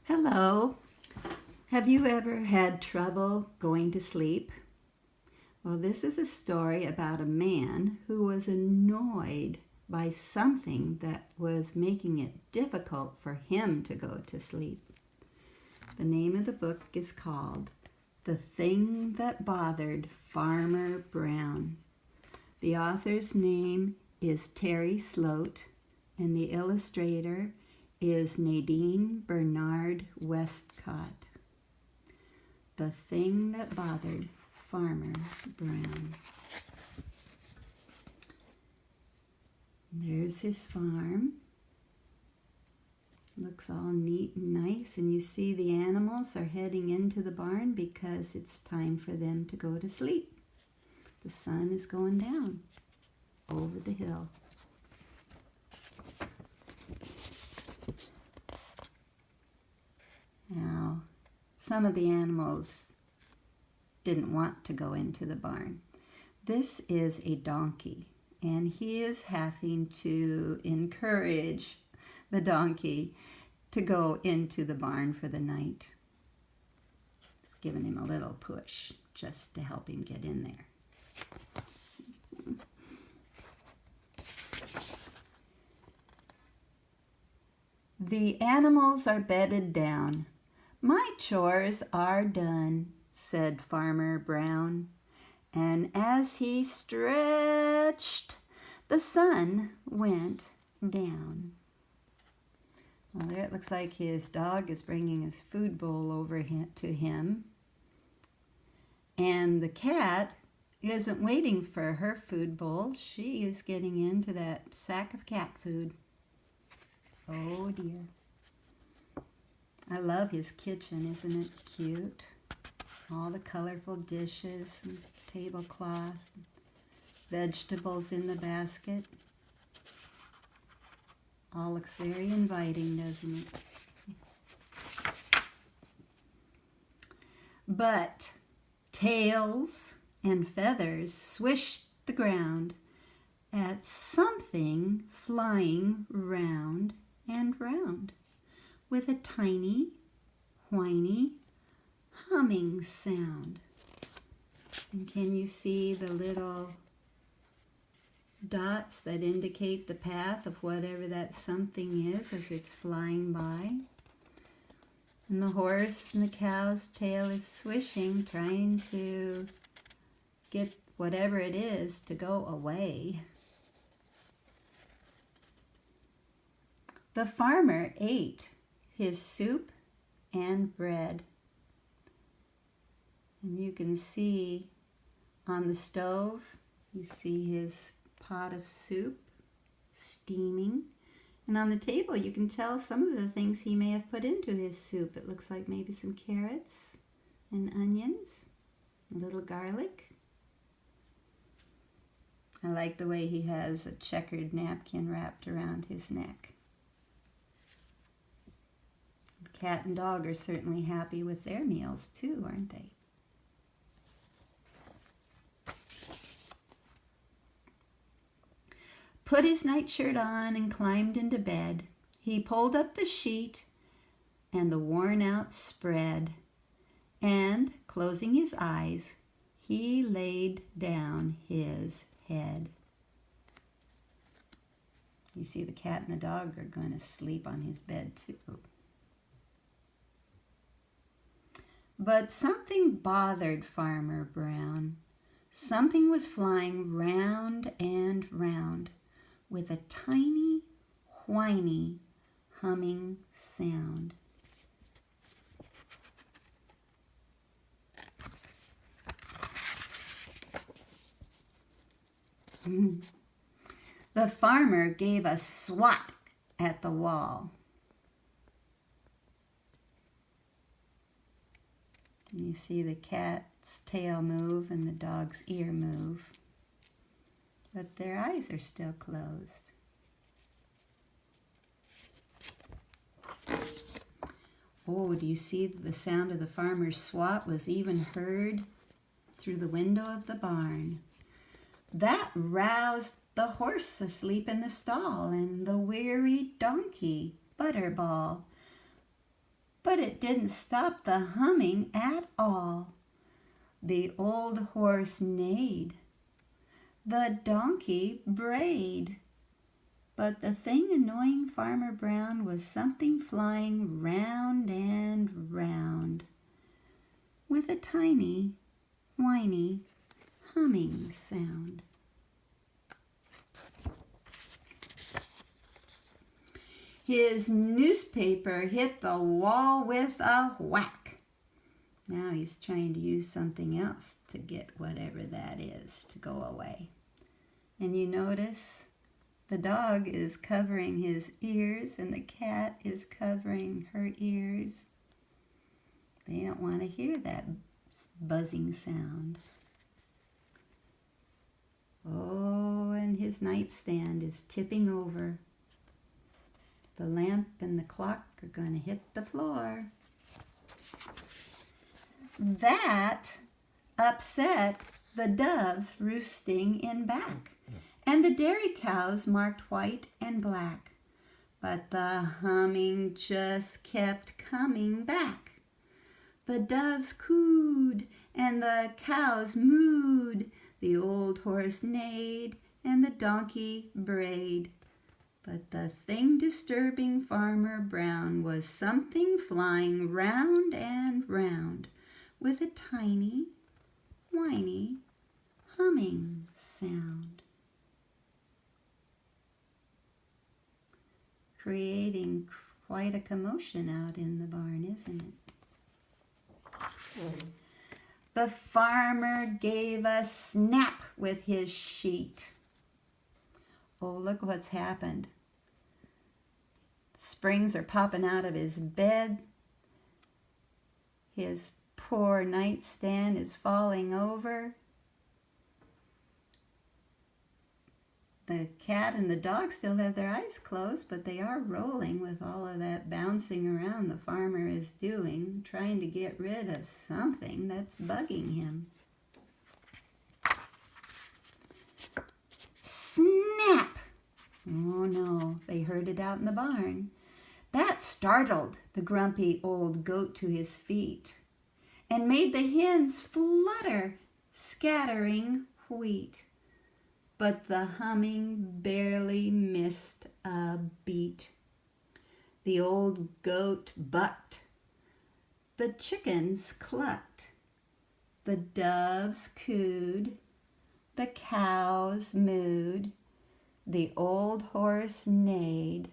Hello. Have you ever had trouble going to sleep? Well, this is a story about a man who was annoyed by something that was making it difficult for him to go to sleep. The name of the book is called The Thing That Bothered Farmer Brown. The author's name is Terry Sloat, and the illustrator is Nadine Bernard Westcott. The Thing That Bothered Farmer Brown. There's his farm. Looks all neat and nice, and you see the animals are heading into the barn because it's time for them to go to sleep. The sun is going down over the hill. Now, some of the animals didn't want to go into the barn. This is a donkey, and he is having to encourage the donkey to go into the barn for the night. It's giving him a little push just to help him get in there. The animals are bedded down. My chores are done, said Farmer Brown. And as he stretched, the sun went down. Well, there it looks like his dog is bringing his food bowl over to him. And the cat isn't waiting for her food bowl. She is getting into that sack of cat food. Oh dear. I love his kitchen, isn't it cute? All the colorful dishes and tablecloth, vegetables in the basket. All looks very inviting, doesn't it? But tails and feathers swished the ground at something flying round and round with a tiny, whiny, humming sound. And can you see the little dots that indicate the path of whatever that something is as it's flying by? And the horse and the cow's tail is swishing, trying to get whatever it is to go away. The farmer ate his soup and bread. And you can see on the stove, you see his pot of soup steaming. And on the table, you can tell some of the things he may have put into his soup. It looks like maybe some carrots and onions, a little garlic. I like the way he has a checkered napkin wrapped around his neck. The cat and dog are certainly happy with their meals too, aren't they? Put his nightshirt on and climbed into bed. He pulled up the sheet and the worn-out spread, and, closing his eyes, he laid down his head. You see the cat and the dog are going to sleep on his bed too. But something bothered Farmer Brown. Something was flying round and round with a tiny, whiny, humming sound. The farmer gave a swat at the wall. You see the cat's tail move and the dog's ear move, but their eyes are still closed. Oh, do you see the sound of the farmer's swat was even heard through the window of the barn? That roused the horse asleep in the stall and the weary donkey, Butterball, but it didn't stop the humming at all. The old horse neighed. The donkey brayed. But the thing annoying Farmer Brown was something flying round and round with a tiny, whiny, humming sound. His newspaper hit the wall with a whack. Now he's trying to use something else to get whatever that is to go away. And you notice the dog is covering his ears and the cat is covering her ears. They don't want to hear that buzzing sound. Oh, and his nightstand is tipping over. The lamp and the clock are going to hit the floor. That upset the doves roosting in back, and the dairy cows marked white and black. But the humming just kept coming back. The doves cooed and the cows mooed. The old horse neighed and the donkey brayed. But the thing disturbing Farmer Brown was something flying round and round with a tiny, whiny, humming sound, creating quite a commotion out in the barn, isn't it? The farmer gave a snap with his sheet. Oh, look what's happened. Springs are popping out of his bed. His poor nightstand is falling over. The cat and the dog still have their eyes closed, but they are rolling with all of that bouncing around the farmer is doing, trying to get rid of something that's bugging him. Snap! Oh no, they heard it out in the barn. That startled the grumpy old goat to his feet and made the hens flutter, scattering wheat. But the humming barely missed a beat. The old goat bucked. The chickens clucked. The doves cooed. The cows mooed. The old horse neighed.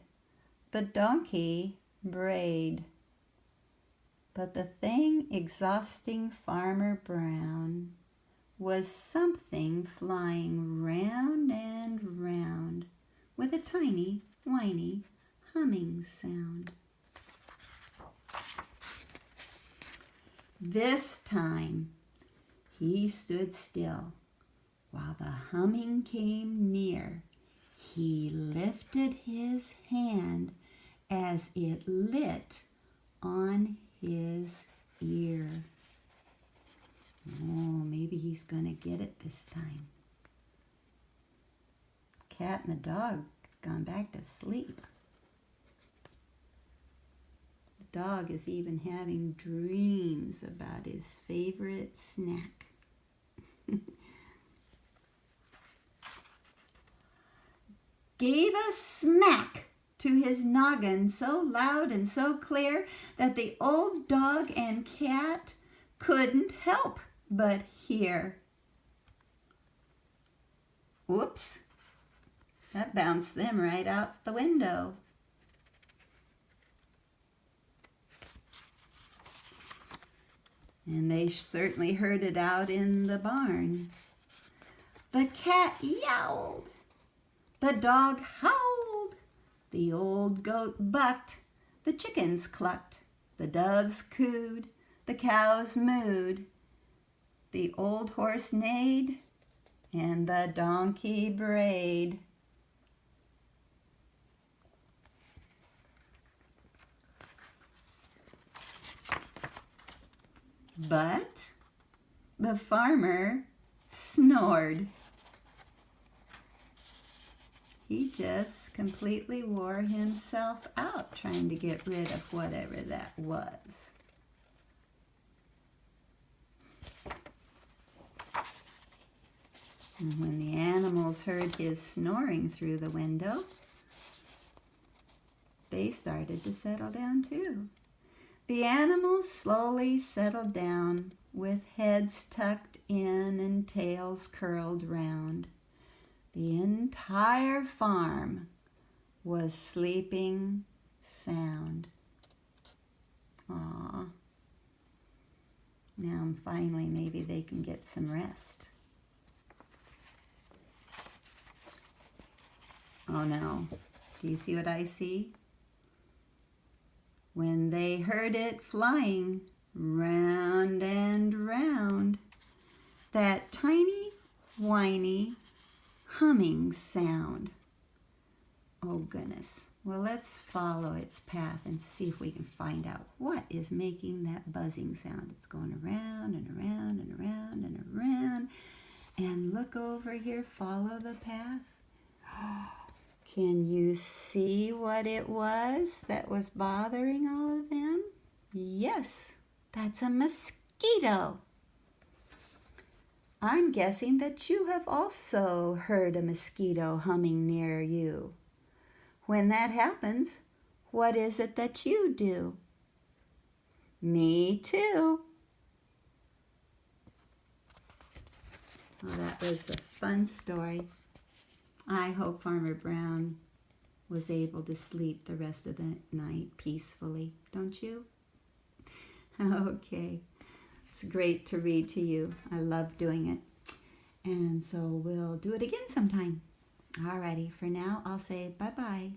The donkey brayed. But the thing exhausting Farmer Brown was something flying round and round with a tiny, whiny, humming sound. This time he stood still while the humming came near. He lifted his hand as it lit on his ear. Oh, maybe he's going to get it this time. Cat and the dog have gone back to sleep. The dog is even having dreams about his favorite snack. Gave a smack to his noggin so loud and so clear that the old dog and cat couldn't help but hear. Whoops, that bounced them right out the window. And they certainly heard it out in the barn. The cat yowled. The dog howled. The old goat bucked. The chickens clucked. The doves cooed. The cows mooed. The old horse neighed. And the donkey brayed. But the farmer snored. He just completely wore himself out trying to get rid of whatever that was. And when the animals heard his snoring through the window, they started to settle down too. The animals slowly settled down with heads tucked in and tails curled round. The entire farm was sleeping sound. Aw. Now finally maybe they can get some rest. Oh no, do you see what I see? When they heard it flying round and round, that tiny, whiny, humming sound. Oh goodness. Well, let's follow its path and see if we can find out what is making that buzzing sound. It's going around and around and around and around. And look over here, follow the path. Can you see what it was that was bothering all of them? Yes, that's a mosquito. I'm guessing that you have also heard a mosquito humming near you. When that happens, what is it that you do? Me too. Well, that was a fun story. I hope Farmer Brown was able to sleep the rest of the night peacefully, don't you? Okay, it's great to read to you. I love doing it. And so we'll do it again sometime. Alrighty, for now I'll say bye-bye.